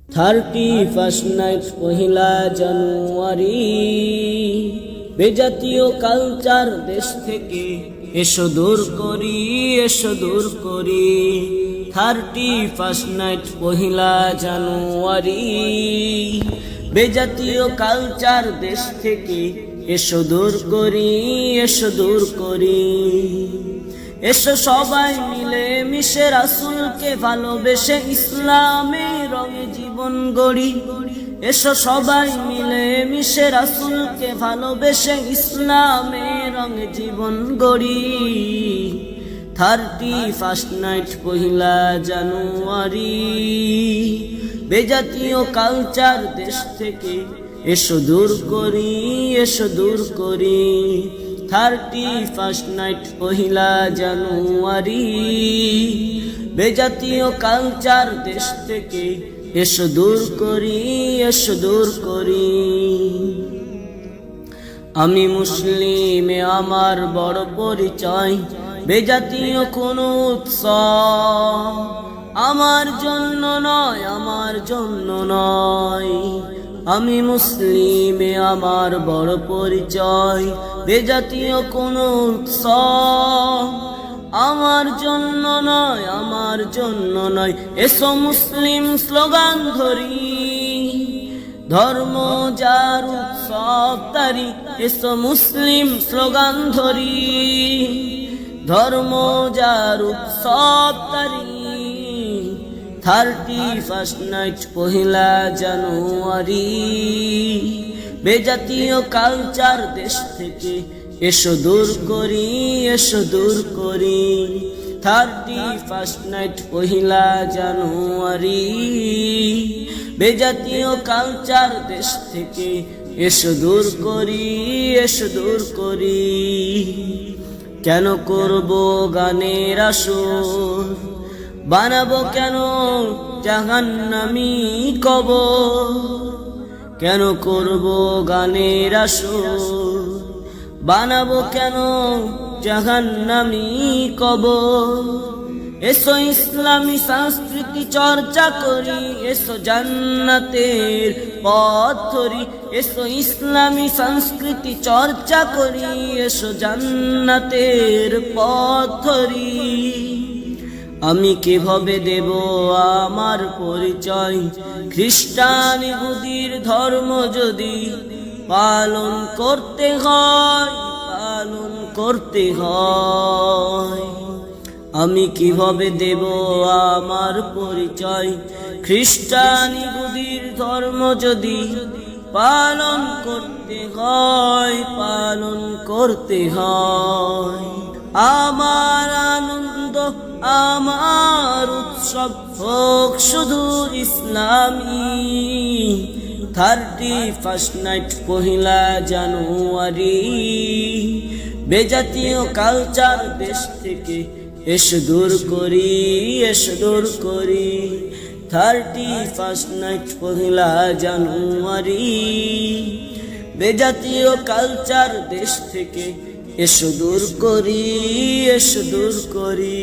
31st night পহিলা জানুয়ারি, বেজাতীয় culture দেশ থেকে এসো দূর করি, এসো দূর করি। 31st নাইট পহিলা জানুয়ারি, বেজাতীয় কালচার দেশ থেকে এসো দূর করি, এসো দূর করি। এসো সবাই মিলে মিশে রাসূলকে ভালোবেসে ইসলামের রঙে জীবন গড়ি। এসো সবাই মিলে মিশে রাসূলকে ভালোবেসে ইসলামের রঙে জীবন গড়ি। 31st নাইট পহিলা জানুয়ারি, বেজাতীয় কালচার দেশ থেকে এসো দূর করি, এসো দূর করি। 31st নাইট পহিলা জানুয়ারি, বেজাতীয় কালচার দেশ থেকে এসো দূর করি, এসো দূর করি। আমি মুসলিমে আমার বড় পরিচয়, বেজাতীয় কোনো উৎসব আমার জন্য নয়, আমার জন্য নয়। আমি মুসলিমে আমার বড় পরিচয়, বেজাতীয় কোনো উৎসব আমার জন্য নয়, আমার জন্য নয়। এসো মুসলিম স্লোগান ধরি, ধর্ম যার উৎসব তারি। এসো মুসলিম স্লোগান ধরি, ধর্ম যার উৎসব তারি। 31st নাইট পহিলা জানুয়ারি, বেজাতীয় কালচার দেশ থেকে এসো দূর করি, এসো দূর করি। 31st নাইট পহিলা জানুয়ারি, বেজাতীয় কালচার দেশ থেকে এসো দূর করি, এসো দূর করি। কেন করব গানের আসর, বানাবো কেন জাহান্নামী কবর। কেন করব গানের আসর, বানাবো কেন জাহান্নামী কবর। এসো ইসলামী সংস্কৃতি চর্চা করি, এসো জান্নাতের পথ ধরি। এসো ইসলামী সংস্কৃতি চর্চা করি, এসো জান্নাতের পথ ধরি। আমি কিভাবে দেব আমার পরিচয়, খ্রিস্টান ইহুদির ধর্ম যদি পালন করতে হয়, পালন করতে হয়। আমি কিভাবে দেব আমার পরিচয়, খ্রিস্টান ইহুদির ধর্ম যদি পালন করতে হয়, পালন করতে হয়। আমার আনন্দ, আমার উৎসব হোক শুধু ইসলামী। 31st নাইট পহিলা জানুয়ারি, বেজাতীয় কালচার দেশ থেকে এসো দূর করি, এসো দূর করি। 31st নাইট পহিলা জানুয়ারি, বেজাতীয় কালচার দেশ থেকে এসো দূর করি, এসো দূর করি।